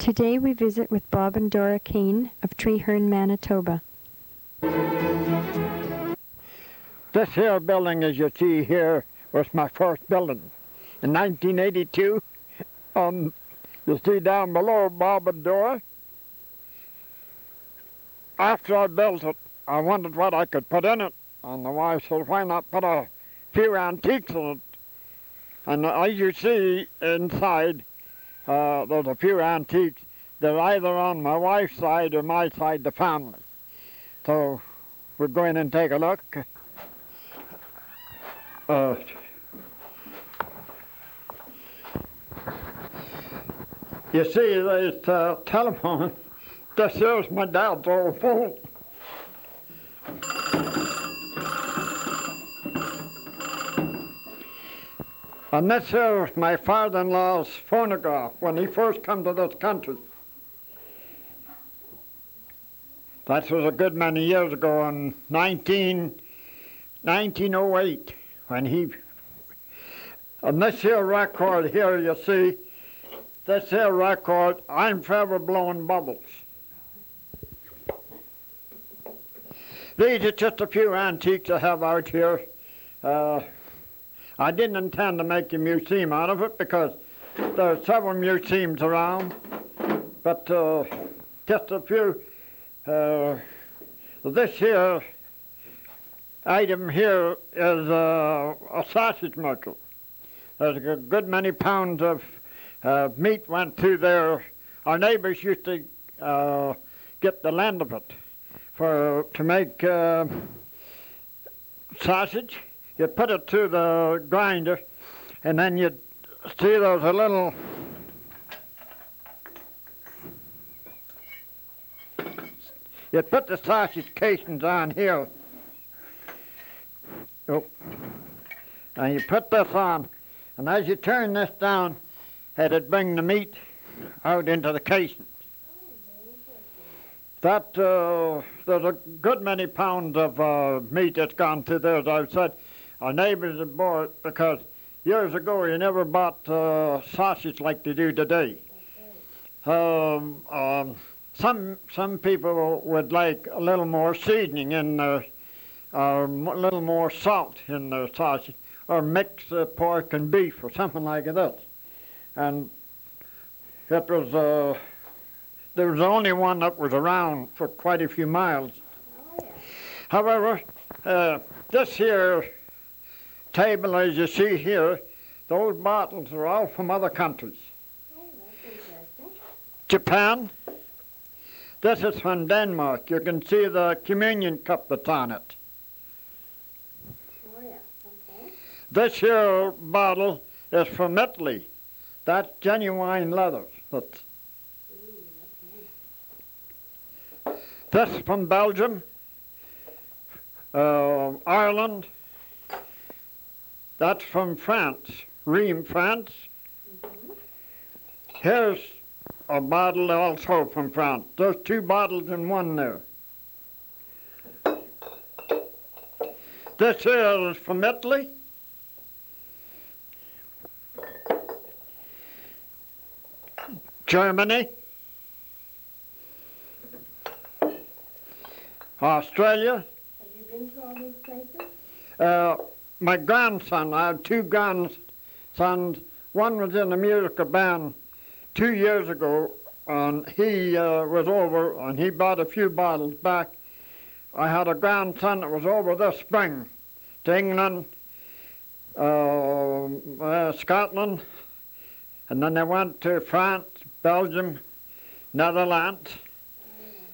Today we visit with Bob and Dora Kane of Treherne, Manitoba. This here building, as you see here, was my first building. In 1982, you see down below Bob and Dora. After I built it, I wondered what I could put in it. And the wife said, why not put a few antiques in it? And as you see inside, there's a few antiques. They're either on my wife's side or my side, the family. So we're going and take a look. You see, there's a telephone. This is my dad's old phone. And this is my father-in-law's phonograph when he first came to this country. That was a good many years ago in 1908 when he... And this here record here, you see, this here record, I'm forever blowing bubbles. These are just a few antiques I have out here. I didn't intend to make a museum out of it because there are several museums around, but just a few. This here item here is a sausage maker. There's a good many pounds of meat went through there. Our neighbors used to get the land of it to make sausage. You put it through the grinder, and then you'd see there's a little you put the sausage casings on here. Oh. And you put this on, and as you turn this down, it'd bring the meat out into the casings. That there's a good many pounds of meat that's gone through there, as I've said. Our neighbors had bought it because years ago you never bought sausage like they do today. Some people would like a little more seasoning in their, or a little more salt in their sausage, or mix pork and beef or something like that. And it was there was only one that was around for quite a few miles. Oh, yeah. However, this here table, as you see here, those bottles are all from other countries. Oh, that's interesting. Japan. This is from Denmark. You can see the communion cup that's on it. Oh, yeah. Okay. This here bottle is from Italy. That's genuine leather. That's okay. This is from Belgium, Ireland. That's from France, Reims, France. Mm-hmm. Here's a bottle also from France. There's two bottles in one there. This here is from Italy. Germany. Australia. Have you been to all these places? My grandson, I have two grandsons. One was in a musical band 2 years ago, and he was over, and he bought a few bottles back. I had a grandson that was over this spring to England, Scotland, and then they went to France, Belgium, Netherlands,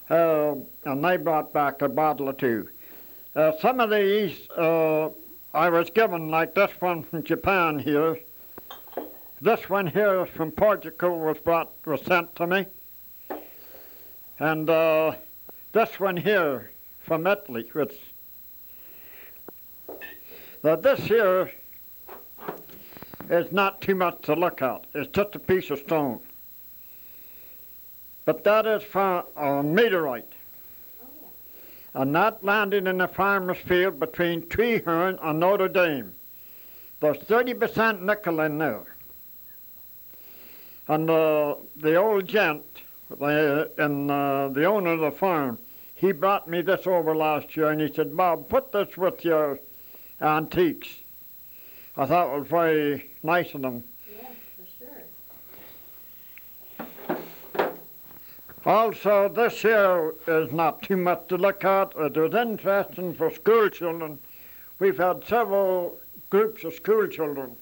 and they brought back a bottle or two. Some of these I was given, like this one from Japan here. This one here from Portugal was sent to me. And this one here from Italy. This here is not too much to look at. It's just a piece of stone. But that is from a meteorite. And that landed in a farmer's field between Treherne and Notre Dame. There's 30% nickel in there. And the old gent, the owner of the farm, he brought me this over last year, and he said, Bob, put this with your antiques. I thought it was very nice of them. Yes, for sure. Also, this here is not too much to look at. It was interesting for school children. We've had several groups of school children.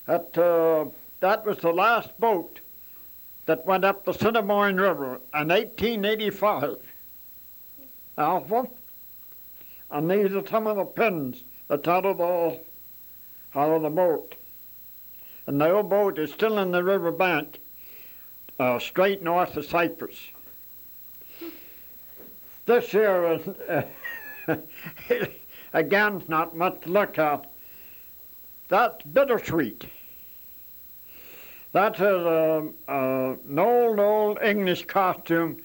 That was the last boat that went up the Cinnamon River in 1885. Alpha. And these are some of the pins that's out of the boat. And the old boat is still in the river bank, straight north of Cyprus. This here is, again, not much to look at. That's bittersweet. That is an old English costume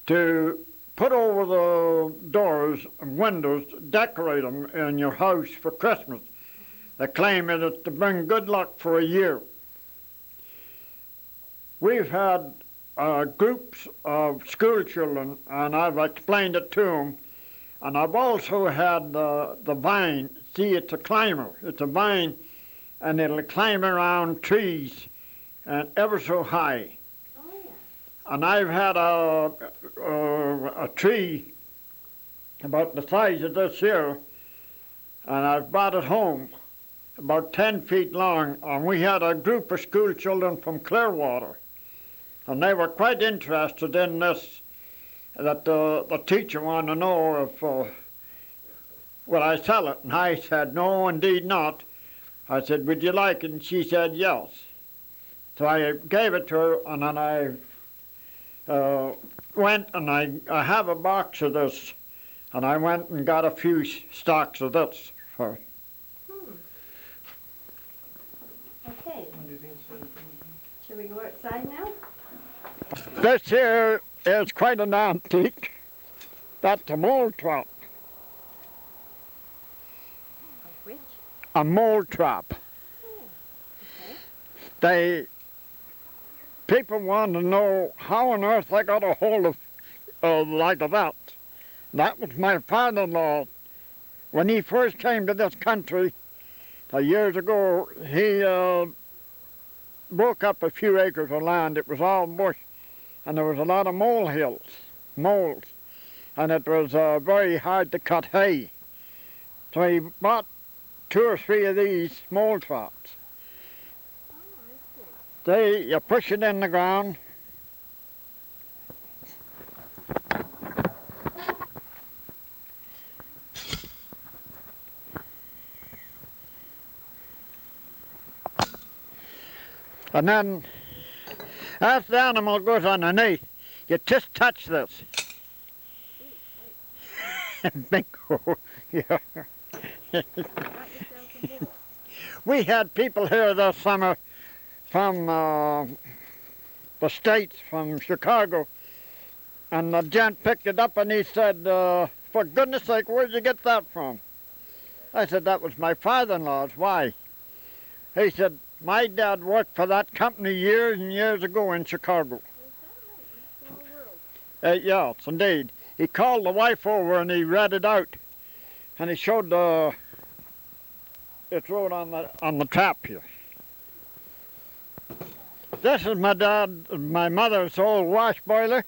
to put over the doors and windows, decorate them in your house for Christmas. They claim it is to bring good luck for a year. We've had groups of school children, and I've explained it to them. And I've also had the vine. See, it's a climber. It's a vine, and it'll climb around trees and ever so high. Oh, yeah. And I've had a tree about the size of this here, and I've brought it home, about 10 feet long, and we had a group of school children from Clearwater, and they were quite interested in this, that the teacher wanted to know if would I sell it, and I said, no, indeed not. I said, would you like it? And she said, yes. So I gave it to her, and then I went and I have a box of this, and I went and got a few stocks of this for. Okay. Shall we go outside now? This here is quite an antique. That's a mole trap. Of which? A mole trap. Oh, okay. People want to know how on earth I got a hold of like that. That was my father-in-law. When he first came to this country years ago, he broke up a few acres of land. It was all bush, and there was a lot of moles, and it was very hard to cut hay. So he bought 2 or 3 of these mole traps. You push it in the ground. And then, as the animal goes underneath, you just touch this. Bingo. Yeah. We had people here this summer from the States, from Chicago, and the gent picked it up and he said, for goodness sake, where'd you get that from? I said, that was my father-in-law's. Why? He said, my dad worked for that company years and years ago in Chicago. Yes, indeed. He called the wife over and he read it out, and he showed it's wrote on the trap here. This is my mother's old wash boiler.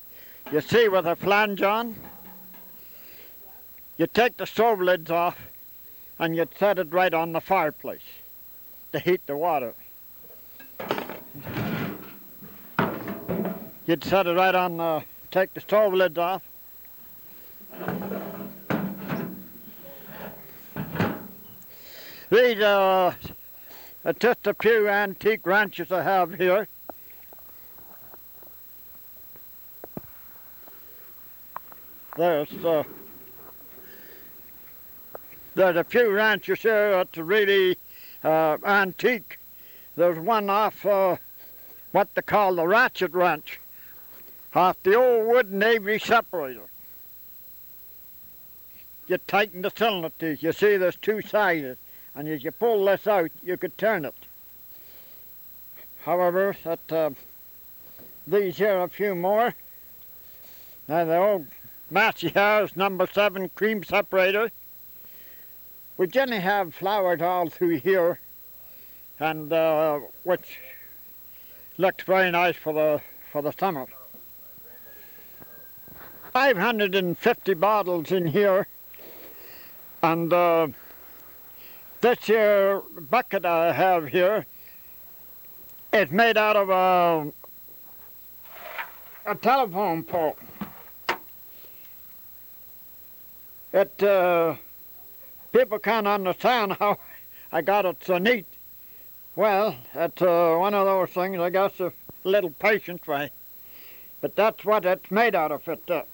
You see, with a flange on. You take the stove lids off and you set it right on the fireplace to heat the water. You'd set it right on take the stove lids off. These are just a few antique ranches I have here. There's a few ranches here that's really antique. There's one off what they call the Ratchet Ranch, off the old wood Navy separator. You tighten the cylinder teeth. You see there's 2 sides, and as you pull this out, you could turn it. however, that these here are a few more. Now the old Massey House number 7 cream separator. We generally have flowered all through here, and which looked very nice for the summer. 550 bottles in here, and this here bucket I have here is made out of a telephone pole. It people can't understand how I got it so neat. Well, it's one of those things, I guess, a little patience, right? But that's what it's made out of. It.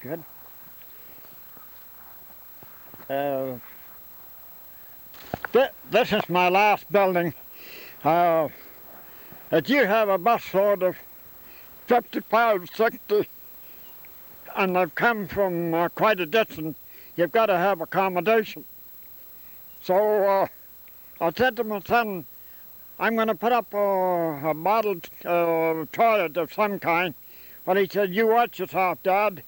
Good. This is my last building. If you have a busload of 55, 60, and they've come from quite a distance, you've got to have accommodation. So I said to my son, I'm going to put up a model toilet of some kind. But he said, you watch yourself, Dad.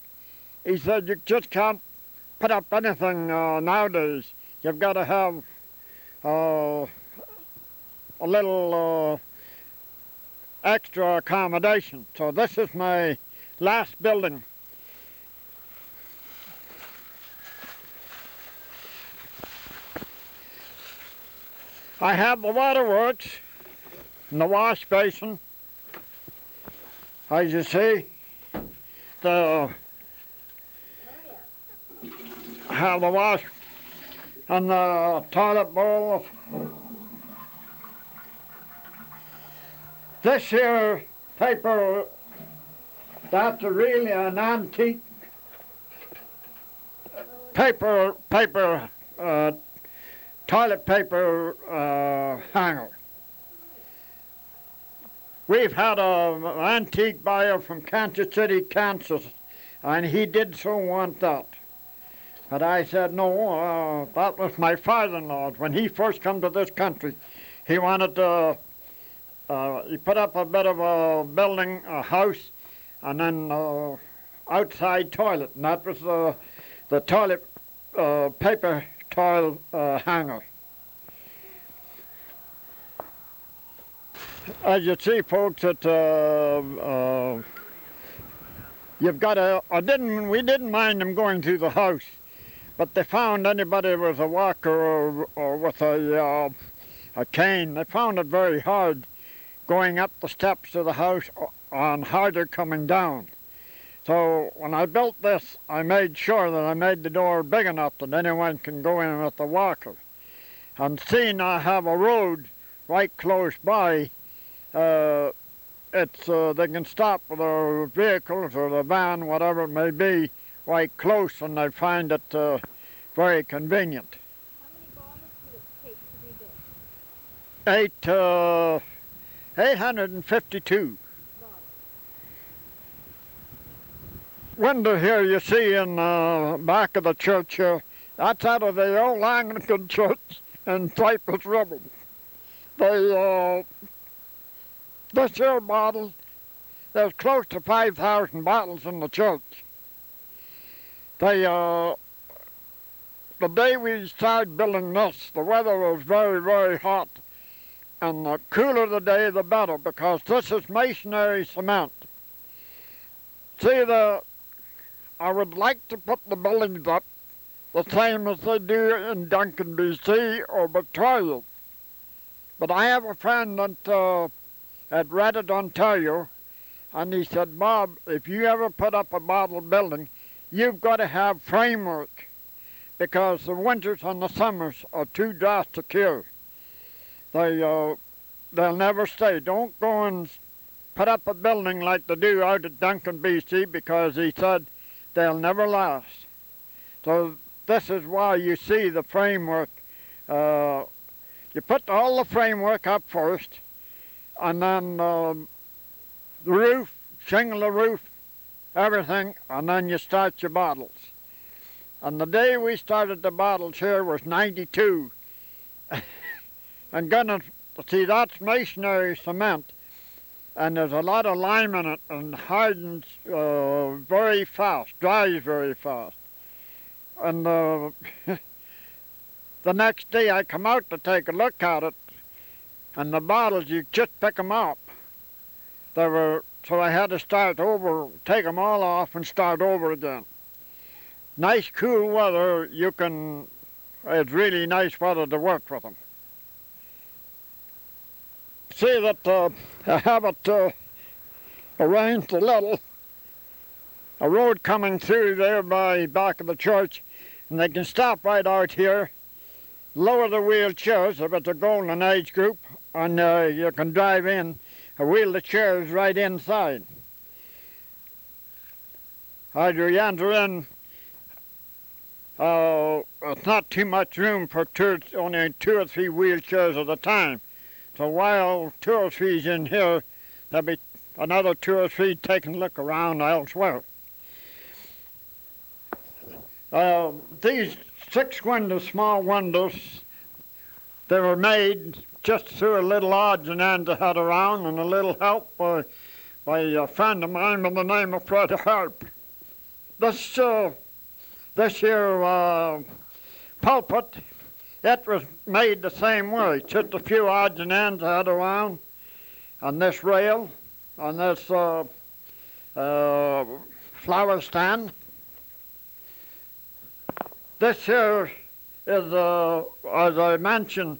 He said, you just can't put up anything nowadays. You've got to have a little extra accommodation. So this is my last building. I have the waterworks and the wash basin. As you see, I have the wash and the toilet bowl. This here paper, that's really an antique toilet paper hanger. We've had an antique buyer from Kansas City, Kansas, and he did so want that. But I said, no, that was my father-in-law's. When he first come to this country, he wanted to, he put up a bit of a building, a house, and then outside toilet, and that was the toilet paper towel hanger. As you see, folks, that you've got a. We didn't mind them going through the house, but they found anybody with a walker or with a cane. They found it very hard going up the steps to the house and harder coming down. So when I built this, I made sure that I made the door big enough that anyone can go in with a walker. And seeing I have a road right close by, they can stop with their vehicles or the van, whatever it may be, right close, and they find it very convenient. How many bottles did it take to do this? 852. Window here you see in the back of the church here, that's out of the old Anglican church in Cypress River. This here bottle, there's close to 5,000 bottles in the church. The day we started building this, the weather was very, very hot. And the cooler the day, the better, because this is masonry cement. See, I would like to put the buildings up the same as they do in Duncan, BC or Victoria. But I have a friend that at Reddit, Ontario, and he said, Bob, if you ever put up a model building, you've got to have framework, because the winters and the summers are too drastic here. They'll never stay. Don't go and put up a building like they do out at Duncan, BC, because he said they'll never last. So this is why you see the framework. You put all the framework up first, and then the roof, shingle the roof, everything, and then you start your bottles. And the day we started the bottles here was 92. And goodness, see, that's masonry cement. And there's a lot of lime in it, and hardens very fast, dries very fast. And the next day I come out to take a look at it, and the bottles, you just pick them up. So I had to start over, take them all off and start over again. Nice cool weather, it's really nice weather to work with them. See that I have it arranged a little. A road coming through there by back of the church, and they can stop right out here, lower the wheelchairs if it's a golden age group, and you can drive in and wheel the chairs right inside. As you enter in, it's not too much room for only 2 or 3 wheelchairs at a time. So while 2 or 3's in here, there'll be another 2 or 3 taking a look around elsewhere. These 6 windows, small windows, they were made just through a little odds and ends I had around, and a little help by a friend of mine by the name of Fred Harp. This here pulpit, it was made the same way, just a few odds and ends I had around, and this rail, and this flower stand. This here is, as I mentioned,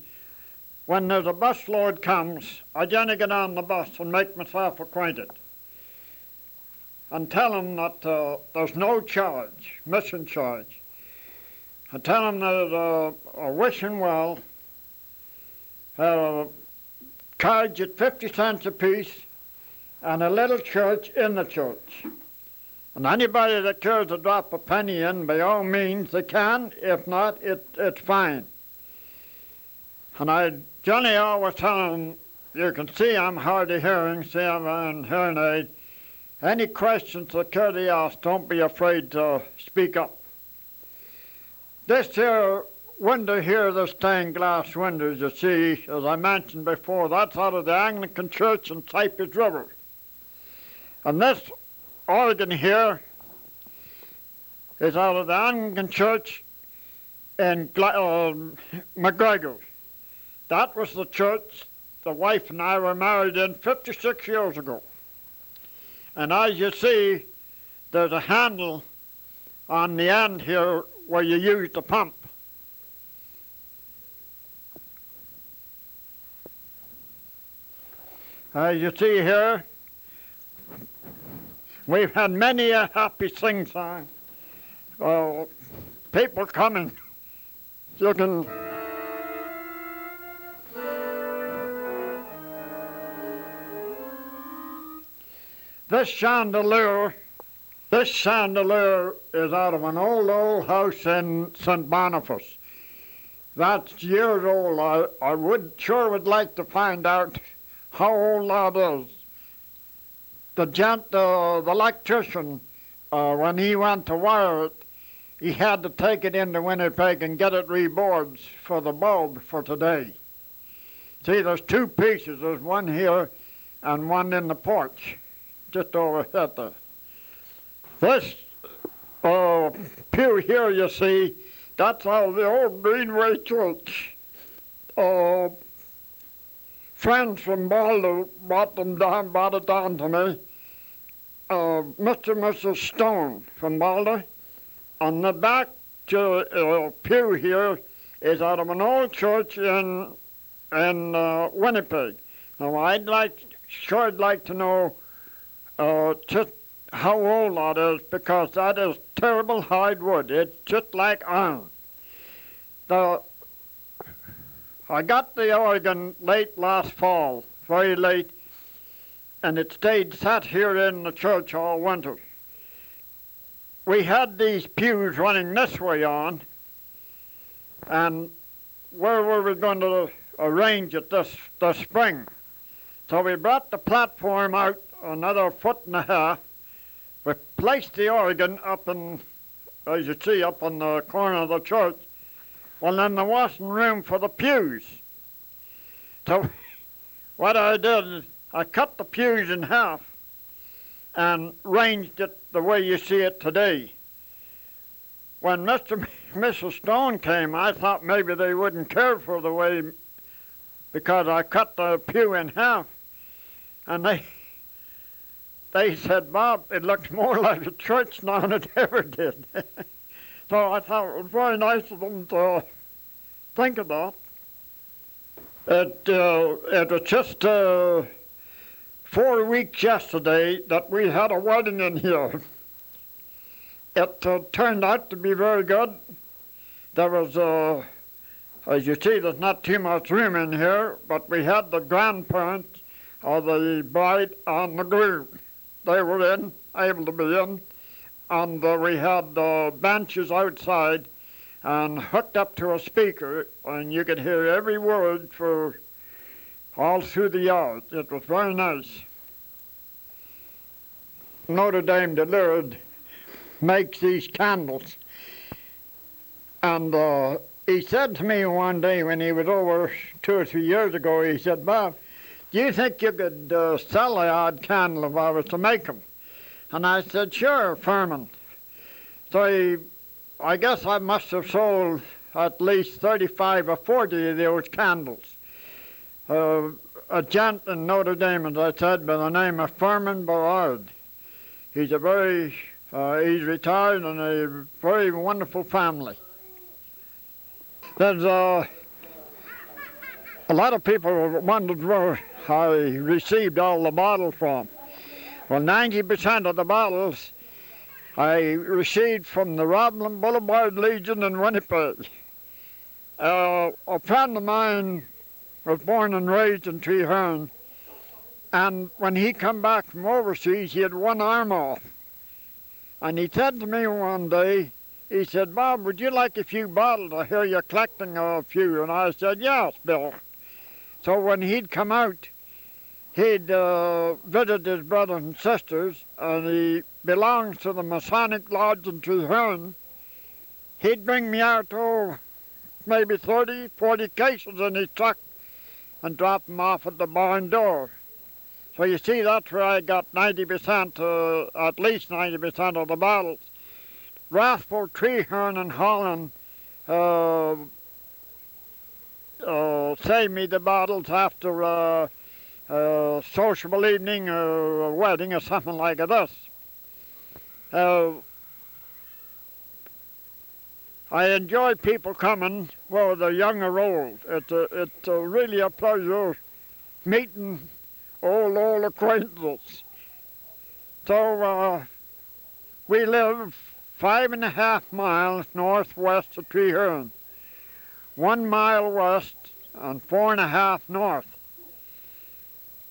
when there's a bus load comes, I generally get on the bus and make myself acquainted and tell them that there's no charge, mission charge. I tell them there's a wishing well, cards at 50 cents apiece, and a little church in the church. And anybody that cares to drop a penny in, by all means they can. If not, it's fine. And I generally always tell them, you can see I'm hard of hearing, see I'm on hearing aid. Any questions that care to ask, don't be afraid to speak up. This here window here, the stained glass windows, you see, as I mentioned before, that's out of the Anglican Church in Cypress River. And this organ here is out of the Anglican Church in McGregor. That was the church the wife and I were married in 56 years ago. And as you see, there's a handle on the end here where you use the pump. As you see here, we've had many a happy sing-song. People coming, looking. This chandelier is out of an old house in St. Boniface. That's years old. I sure would like to find out how old that is. The electrician, when he went to wire it, he had to take it into Winnipeg and get it rebored for the bulb for today. See, there's 2 pieces. There's one here and one in the porch, just overhead there. This pew here, you see, that's out of the old Greenway Church. Friends from Baldo brought it down to me. Mr. and Mrs. Stone from Baldo. On the back pew here is out of an old church in Winnipeg. Now I'd sure like to know just how old that is, because that is terrible hard wood. It's just like iron. I got the organ late last fall, very late, and it sat here in the church all winter. We had these pews running this way on, and where were we going to arrange it this spring? So we brought the platform out another 1.5 feet. We placed the organ up in as you see up on the corner of the church. Well, then there wasn't room for the pews. So what I did is I cut the pews in half and arranged it the way you see it today. When Mr. and Mrs. Stone came, I thought maybe they wouldn't care for the way, because I cut the pew in half. And they said, Bob, it looks more like a church now than it ever did. So I thought it was very nice of them to think of that. It was just 4 weeks yesterday that we had a wedding in here. It turned out to be very good. There was, as you see, there's not too much room in here, but we had the grandparents of the bride and the groom. They were able to be in, and we had benches outside and hooked up to a speaker, and you could hear every word for all through the yard. It was very nice. Notre Dame de Lourdes makes these candles, and he said to me one day when he was over 2 or 3 years ago, he said, Bob, do you think you could sell a odd candle if I was to make them? And I said, sure, Furman. So I guess I must have sold at least 35 or 40 of those candles. A gent in Notre Dame, as I said, by the name of Furman Berard. He's he's retired and a very wonderful family. There's a lot of people wondered where I received all the bottles from. Well, 90% of the bottles I received from the Roblin Boulevard Legion in Winnipeg. A friend of mine was born and raised in Treherne, and when he come back from overseas, he had one arm off. And he said to me one day, he said, Bob, would you like a few bottles? I hear you're collecting a few. And I said, yes, Bill. So when he'd come out, he'd visit his brothers and sisters, and he belongs to the Masonic Lodge in Treherne. He'd bring me out, maybe 30, 40 cases in his truck and drop them off at the barn door. So you see, that's where I got 90%, at least 90% of the bottles. Rathful, Treherne, and Holland saved me the bottles after a sociable evening or a wedding or something like this. I enjoy people coming, whether they're young or old. It's really a pleasure meeting old acquaintances. So we live 5.5 miles northwest of Treherne, 1 mile west and 4.5 north.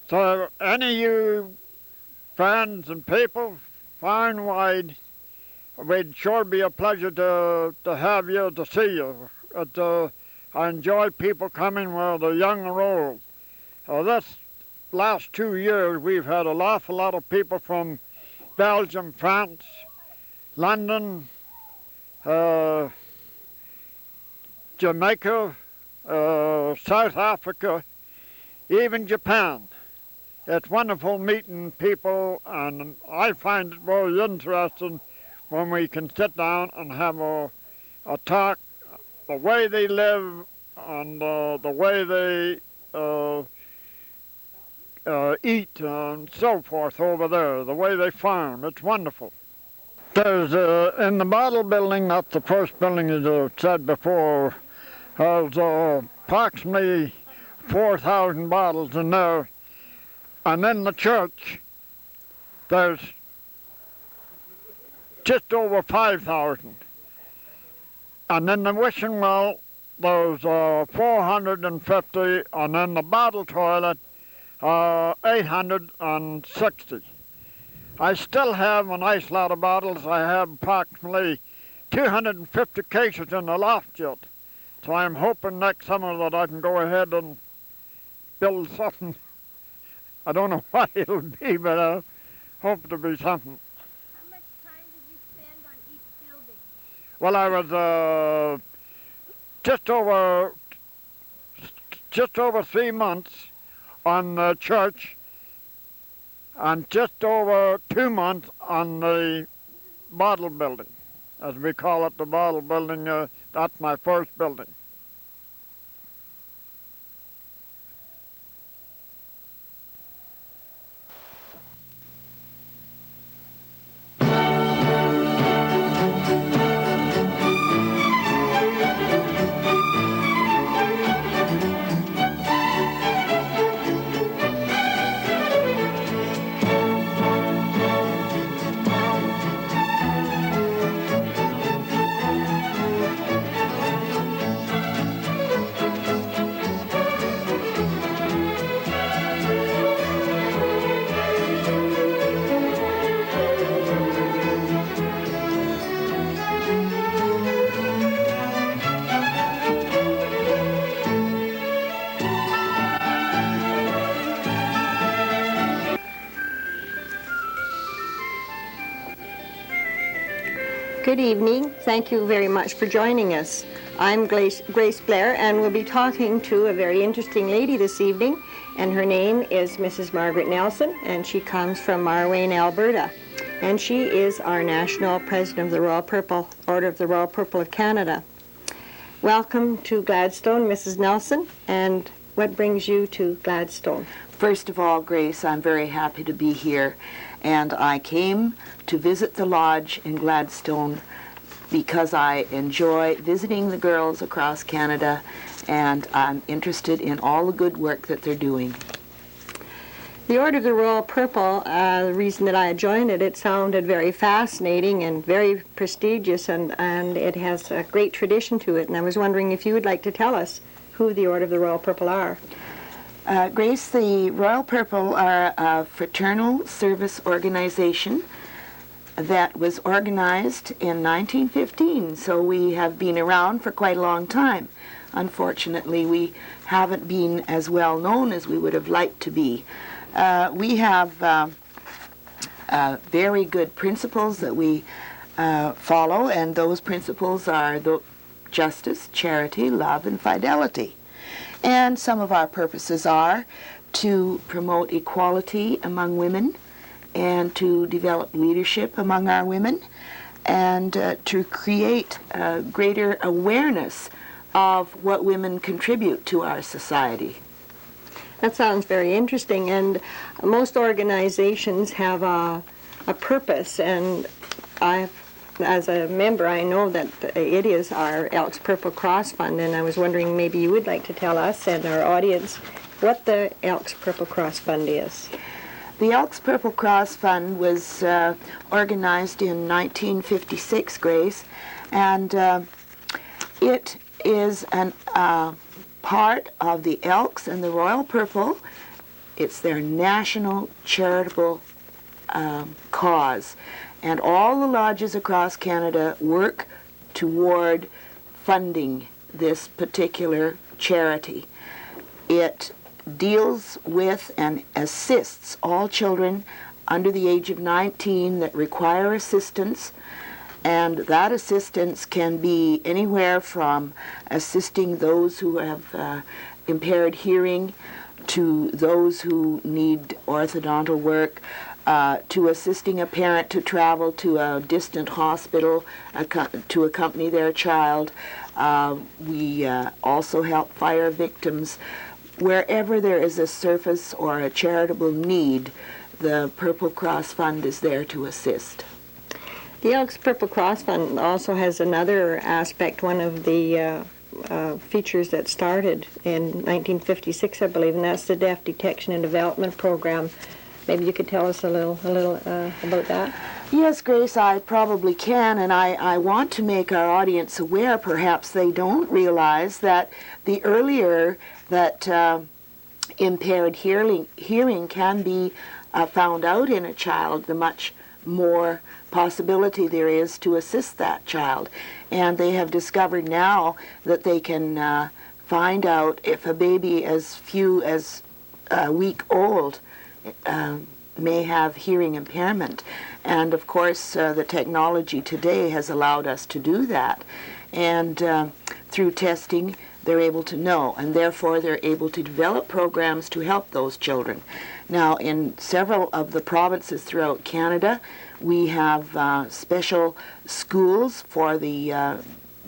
So any of you friends and people far and wide, it'd sure be a pleasure to have you, to see you. I enjoy people coming, whether they're young or old. This last 2 years, we've had an awful lot of people from Belgium, France, London, Jamaica, South Africa, even Japan. It's wonderful meeting people, and I find it very interesting when we can sit down and have a talk, the way they live and the way they eat and so forth over there, the way they farm. It's wonderful. There's, in the bottle building, that's the first building, as I said before, there's approximately 4,000 bottles in there. And in the church, there's just over 5,000. And in the wishing well, there's 450, and in the bottle toilet, 860. I still have a nice lot of bottles. I have approximately 250 cases in the loft yet. So I'm hoping next summer that I can go ahead and build something. I don't know what it'll be, but I hope to be something. How much time did you spend on each building? Well, I was just over just over 3 months on the church, and just over 2 months on the bottle building, as we call it, the bottle building. That's my first building. Good evening. Thank you very much for joining us. I'm Grace Blair, and we'll be talking to a very interesting lady this evening, and her name is Mrs. Margaret Nelson, and she comes from Marwayne, Alberta. And she is our National President of the Royal Purple, Order of the Royal Purple of Canada. Welcome to Gladstone, Mrs. Nelson, and what brings you to Gladstone? First of all, Grace, I'm very happy to be here, and I came to visit the lodge in Gladstone because I enjoy visiting the girls across Canada, and I'm interested in all the good work that they're doing. The Order of the Royal Purple, the reason that I joined it, it sounded very fascinating and very prestigious, and it has a great tradition to it, and I was wondering if you would like to tell us who the Order of the Royal Purple are. Grace, the Royal Purple are a fraternal service organization that was organized in 1915, so we have been around for quite a long time. Unfortunately, we haven't been as well known as we would have liked to be. We have very good principles that we follow, and those principles are justice, charity, love, and fidelity. And some of our purposes are to promote equality among women, and to develop leadership among our women, and to create greater awareness of what women contribute to our society. That sounds very interesting, and most organizations have a purpose, and as a member, I know that it is our Elks Purple Cross Fund, and I was wondering maybe you would like to tell us and our audience what the Elks Purple Cross Fund is. The Elks Purple Cross Fund was organized in 1956, Grace, and it is an part of the Elks and the Royal Purple. It's their national charitable cause, and all the lodges across Canada work toward funding this particular charity. It deals with and assists all children under the age of 19 that require assistance, and that assistance can be anywhere from assisting those who have impaired hearing to those who need orthodontal work, to assisting a parent to travel to a distant hospital to accompany their child. We also help fire victims. Wherever there is a service or a charitable need, the Purple Cross Fund is there to assist. The Elks Purple Cross Fund also has another aspect, one of the features that started in 1956, I believe, and that's the Deaf Detection and Development Program. Maybe you could tell us a little about that? Yes, Grace, I probably can, and I want to make our audience aware, perhaps they don't realize, that the earlier that impaired hearing can be found out in a child, the much more possibility there is to assist that child. And they have discovered now that they can find out if a baby as few as a week old may have hearing impairment. And of course, the technology today has allowed us to do that. And through testing, they're able to know, and therefore they're able to develop programs to help those children. Now, in several of the provinces throughout Canada, we have special schools for the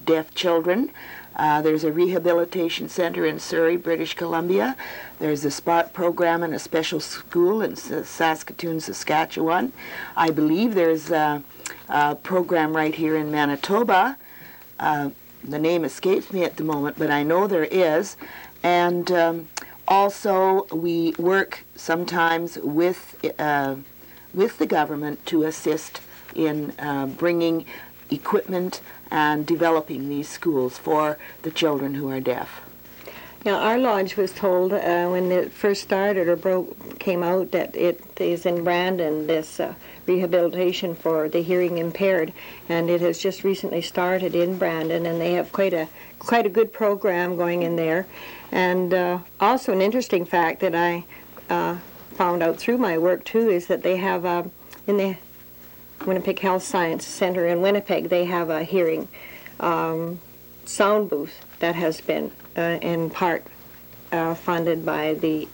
deaf children. There's a rehabilitation center in Surrey, British Columbia. There's a SPARK program and a special school in Saskatoon, Saskatchewan. I believe there's a program right here in Manitoba. The name escapes me at the moment, but I know there is. And also we work sometimes with the government to assist in bringing equipment and developing these schools for the children who are deaf. Now, our lodge was told when it first started or came out that it is in Brandon, this rehabilitation for the hearing impaired, and it has just recently started in Brandon, and they have quite a good program going in there. And also an interesting fact that I found out through my work too is that they have in the Winnipeg Health Science Center in Winnipeg, they have a hearing sound booth that has been in part funded by the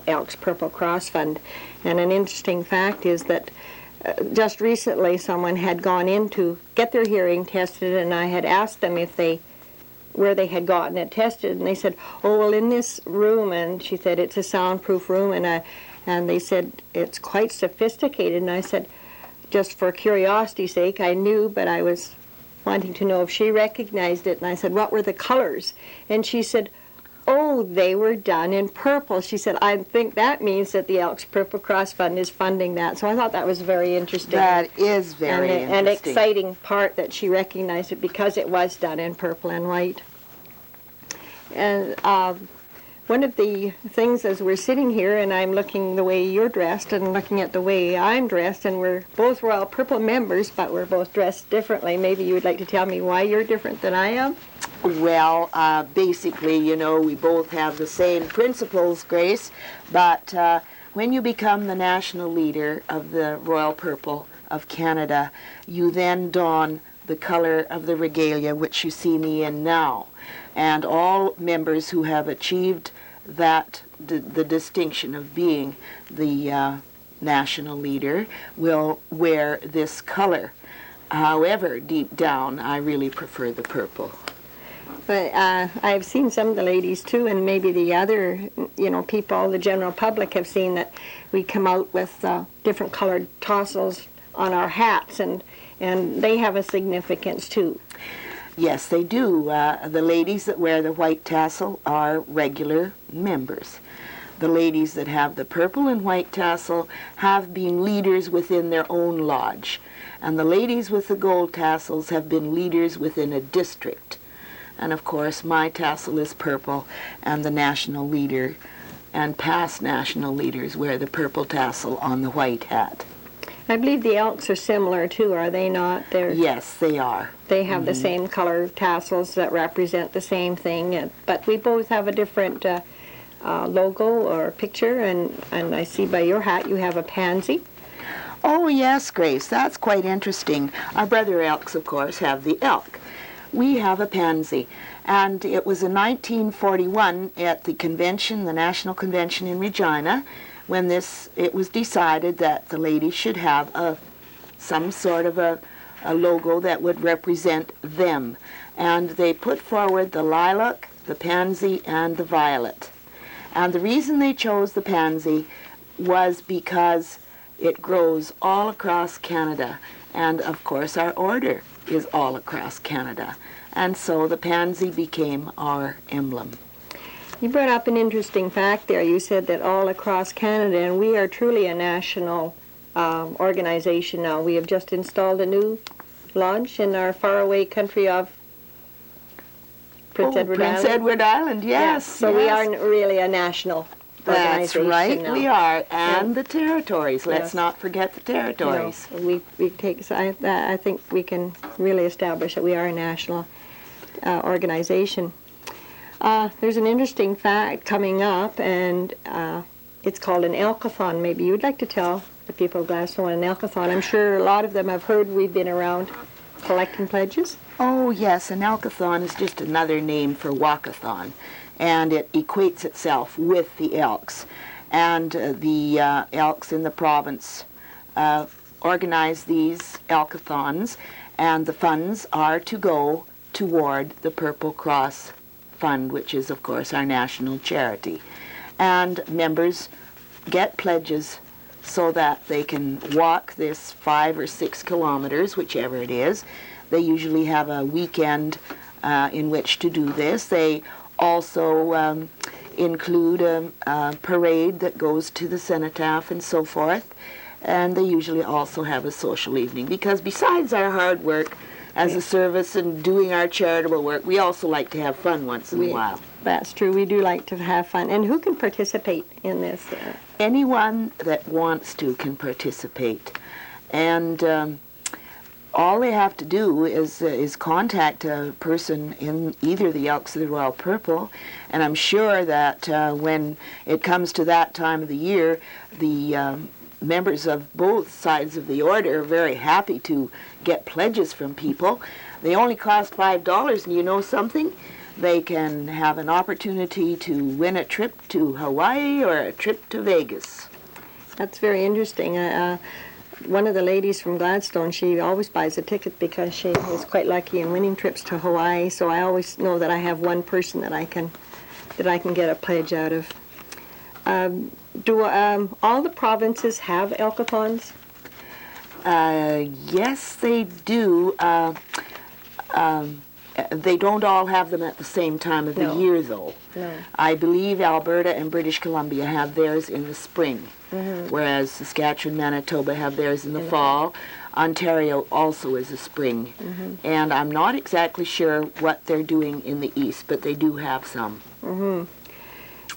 Elks Purple Cross Fund. And an interesting fact is that just recently someone had gone in to get their hearing tested, and I had asked them where they had gotten it tested, and they said, oh, well, in this room, and she said it's a soundproof room, and they said it's quite sophisticated, and I said, just for curiosity's sake, I knew, but I was wanting to know if she recognized it, and I said, what were the colors? And she said, oh, they were done in purple. She said, I think that means that the Elks Purple Cross Fund is funding that. So I thought that was very interesting. That is very interesting. And exciting part that she recognized it because it was done in purple and white. And one of the things as we're sitting here and I'm looking the way you're dressed and looking at the way I'm dressed, and we're both Royal Purple members, but we're both dressed differently. Maybe you would like to tell me why you're different than I am? Well, basically, you know, we both have the same principles, Grace, but when you become the national leader of the Royal Purple of Canada, you then don the color of the regalia, which you see me in now. And all members who have achieved that, the distinction of being the national leader, will wear this color. However, deep down, I really prefer the purple. But I've seen some of the ladies too, and maybe the other, people, the general public have seen that we come out with different colored tassels on our hats, and they have a significance too. Yes, they do. The ladies that wear the white tassel are regular members. The ladies that have the purple and white tassel have been leaders within their own lodge. And the ladies with the gold tassels have been leaders within a district. And of course, my tassel is purple, and the national leader and past national leaders wear the purple tassel on the white hat. I believe the Elks are similar too, are they not? Yes, they are. They have the same color tassels that represent the same thing, but we both have a different logo or picture, and I see by your hat you have a pansy. Oh yes, Grace, that's quite interesting. Our brother Elks, of course, have the elk. We have a pansy, and it was in 1941 at the convention, the National Convention in Regina, when it was decided that the ladies should have some sort of a logo that would represent them. And they put forward the lilac, the pansy, and the violet. And the reason they chose the pansy was because it grows all across Canada. And of course our order is all across Canada. And so the pansy became our emblem. You brought up an interesting fact there. You said that all across Canada, and we are truly a national organization now. We have just installed a new lodge in our faraway country of Prince Edward Island. Prince Edward Island, yes. So we are really a national That's organization right, now. we are. And the territories. Let's not forget the territories. We take. So I think we can really establish that we are a national organization. There's an interesting fact coming up, and it's called an elkathon. Maybe you'd like to tell the people of Gladstone and Elkathon. I'm sure a lot of them have heard we've been around collecting pledges. Oh, yes, an Elkathon is just another name for walkathon, and it equates itself with the Elks. And the Elks in the province organize these Elkathons, and the funds are to go toward the Purple Cross Fund, which is, of course, our national charity. And members get pledges so that they can walk this 5 or 6 kilometers, whichever it is. They usually have a weekend in which to do this. They also include a parade that goes to the cenotaph and so forth. And they usually also have a social evening, because besides our hard work as a service and doing our charitable work, we also like to have fun once in a while. That's true. We do like to have fun. And who can participate in this? Anyone that wants to can participate. And all they have to do is contact a person in either the Elks or the Royal Purple, and I'm sure that when it comes to that time of the year, the members of both sides of the order are very happy to get pledges from people. They only cost $5, and you know something? They can have an opportunity to win a trip to Hawaii or a trip to Vegas. That's very interesting. One of the ladies from Gladstone, she always buys a ticket because she is quite lucky in winning trips to Hawaii. So I always know that I have one person that I can get a pledge out of. Do all the provinces have Elkathons? Yes, they do. They don't all have them at the same time of the year, though. No. I believe Alberta and British Columbia have theirs in the spring, whereas Saskatchewan, Manitoba have theirs in the fall. Ontario also is a spring. And I'm not exactly sure what they're doing in the east, but they do have some.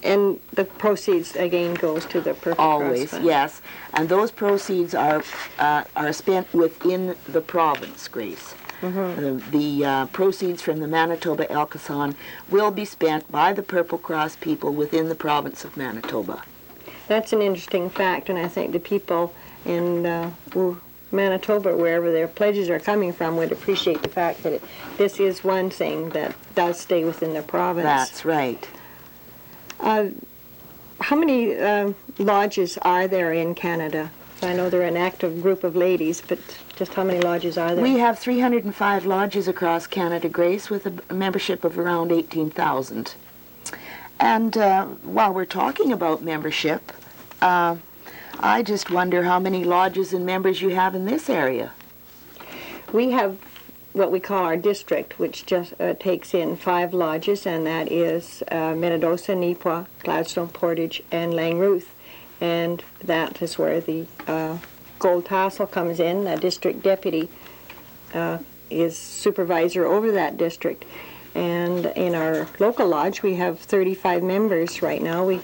And the proceeds, again, goes to the Purple Cross Always, Fund. yes. And those proceeds are spent within the province, Grace. The proceeds from the Manitoba Elkathon will be spent by the Purple Cross people within the province of Manitoba. That's an interesting fact, and I think the people in Manitoba, wherever their pledges are coming from, would appreciate the fact that this is one thing that does stay within the province. That's right. How many lodges are there in Canada? I know they're an active group of ladies, but just how many lodges are there? We have 305 lodges across Canada, Grace, with a membership of around 18,000. And while we're talking about membership, I just wonder how many lodges and members you have in this area. We have what we call our district, which just takes in 5 lodges, and that is Minnedosa, Neepawa, Gladstone, Portage, and Langruth. And that is where the gold tassel comes in. The district deputy is supervisor over that district. And in our local lodge, we have 35 members right now. We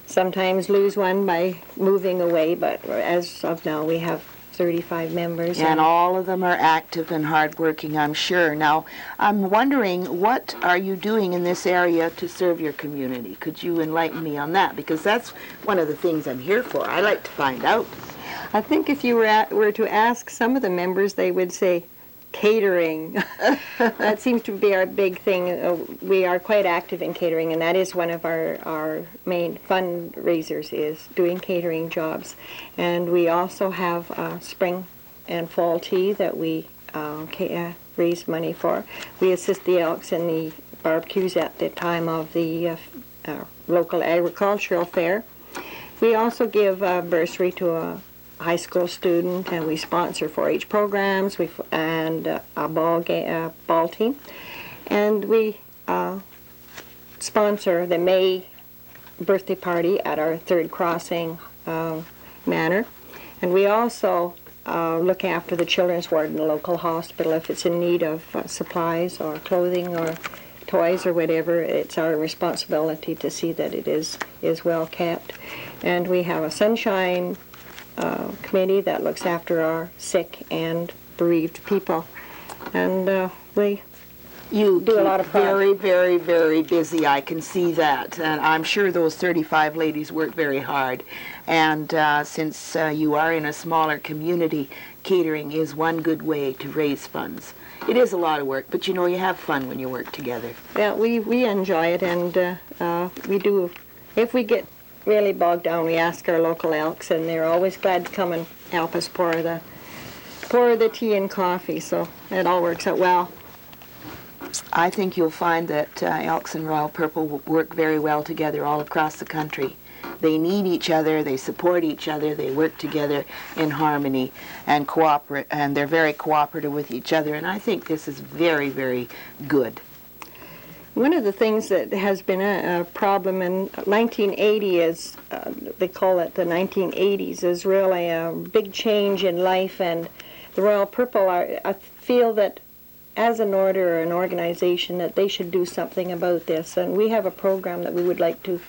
sometimes lose one by moving away, but as of now, we have 35 members. And all of them are active and hardworking, I'm sure. Now, I'm wondering, what are you doing in this area to serve your community? Could you enlighten me on that? Because that's one of the things I'm here for. I like to find out. I think if you were to ask some of the members, they would say catering. That seems to be our big thing. We are quite active in catering, and that is one of our main fundraisers, is doing catering jobs. And we also have spring and fall tea that we raise money for. We assist the Elks in the barbecues at the time of the local agricultural fair. We also give a bursary to a high school student, and we sponsor 4-H programs and a ball team. And we sponsor the May birthday party at our Third Crossing manor. And we also look after the children's ward in the local hospital. If it's in need of supplies or clothing or toys or whatever, it's our responsibility to see that it is well kept. And we have a sunshine committee that looks after our sick and bereaved people. And we You do a keep lot of very, very, very busy. I can see that. And I'm sure those 35 ladies work very hard. And since you are in a smaller community, catering is one good way to raise funds. It is a lot of work, but you know, you have fun when you work together. Yeah, we enjoy it, and we do. If we get really bogged down, we ask our local Elks, and they're always glad to come and help us pour the tea and coffee, so it all works out well. I think you'll find that Elks and Royal Purple work very well together all across the country. They need each other, they support each other, they work together in harmony and cooperate, and they're very cooperative with each other, and I think this is very, very good. One of the things that has been a problem in 1980 is, they call it the 1980s, is really a big change in life, and the Royal Purple, I feel that as an order or an organization that they should do something about this, and we have a program that we would like to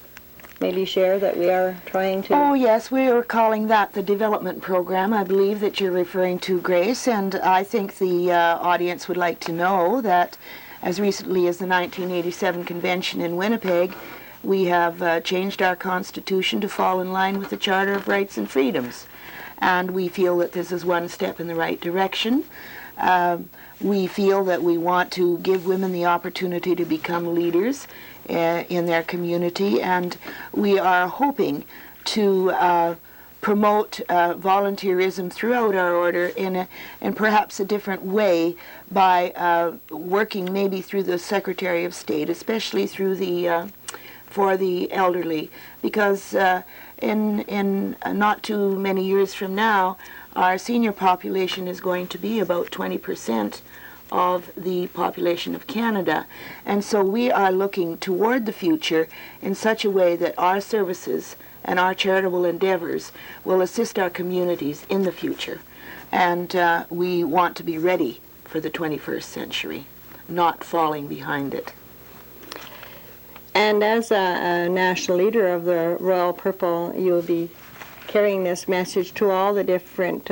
maybe share that we are trying to... Oh yes, we are calling that the development program, I believe, that you're referring to, Grace, and I think the audience would like to know that as recently as the 1987 convention in Winnipeg, we have changed our constitution to fall in line with the Charter of Rights and Freedoms, and we feel that this is one step in the right direction. We feel that we want to give women the opportunity to become leaders in their community, and we are hoping to promote volunteerism throughout our order in perhaps a different way by working maybe through the Secretary of State, especially through the for the elderly, because in not too many years from now, our senior population is going to be about 20% of the population of Canada. And so we are looking toward the future in such a way that our services and our charitable endeavors will assist our communities in the future. And we want to be ready for the 21st century, not falling behind it. And as a national leader of the Royal Purple, you'll be carrying this message to all the different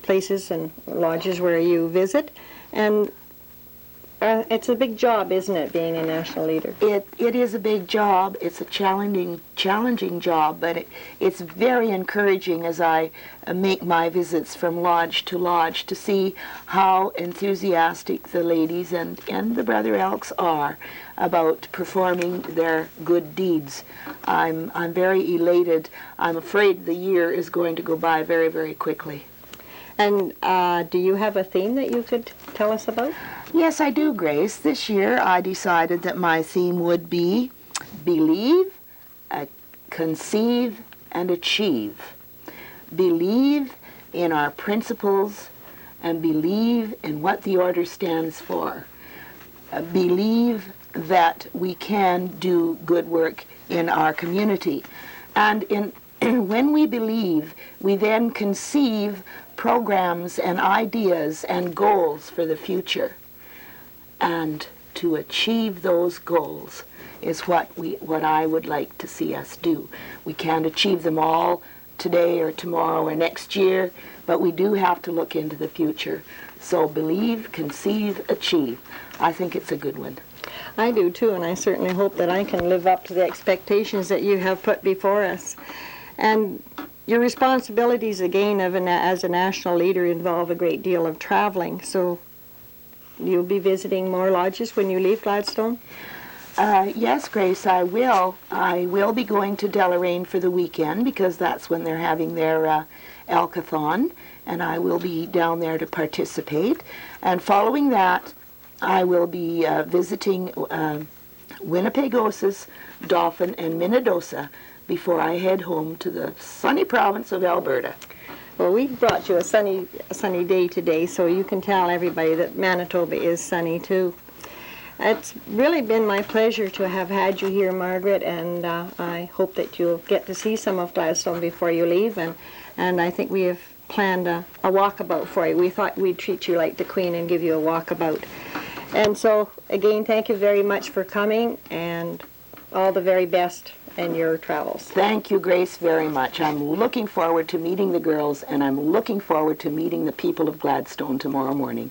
places and lodges where you visit. And it's a big job, isn't it, being a national leader? It is a big job. It's a challenging job, but it's very encouraging as I make my visits from lodge to see how enthusiastic the ladies and the Brother Elks are about performing their good deeds. I'm very elated. I'm afraid the year is going to go by very, very quickly. And do you have a theme that you could tell us about? Yes, I do, Grace. This year I decided that my theme would be believe, conceive, and achieve. Believe in our principles and believe in what the order stands for. Believe that we can do good work in our community. And when we believe, we then conceive programs and ideas and goals for the future. And to achieve those goals is what I would like to see us do. We can't achieve them all today or tomorrow or next year, but we do have to look into the future. So believe, conceive, achieve. I think it's a good one. I do too, and I certainly hope that I can live up to the expectations that you have put before us. And your responsibilities, again, as a national leader involve a great deal of traveling, so you'll be visiting more lodges when you leave Gladstone? Yes, Grace, I will. I will be going to Deloraine for the weekend because that's when they're having their Elkathon, and I will be down there to participate. And following that, I will be visiting Winnipegosis, Dauphin, and Minnedosa before I head home to the sunny province of Alberta. Well, we brought you a sunny day today, so you can tell everybody that Manitoba is sunny too. It's really been my pleasure to have had you here, Margaret, and I hope that you'll get to see some of Gladstone before you leave, and I think we have planned a walkabout for you. We thought we'd treat you like the Queen and give you a walkabout. And so, again, thank you very much for coming, and all the very best in your travels. Thank you, Grace, very much. I'm looking forward to meeting the girls, and I'm looking forward to meeting the people of Gladstone tomorrow morning.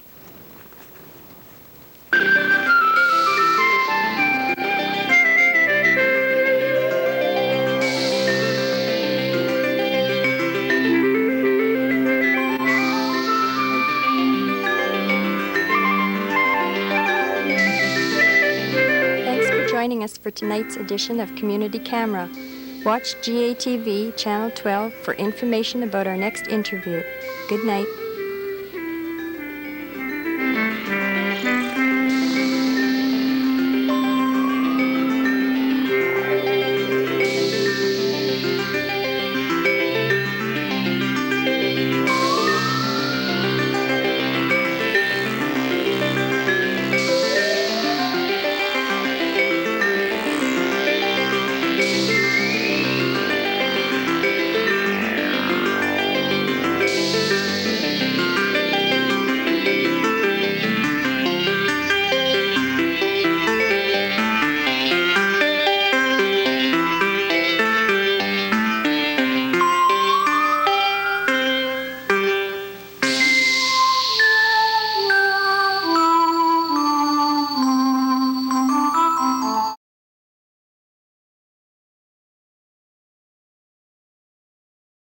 joining us for tonight's edition of Community Camera. Watch GATV Channel 12 for information about our next interview. Good night.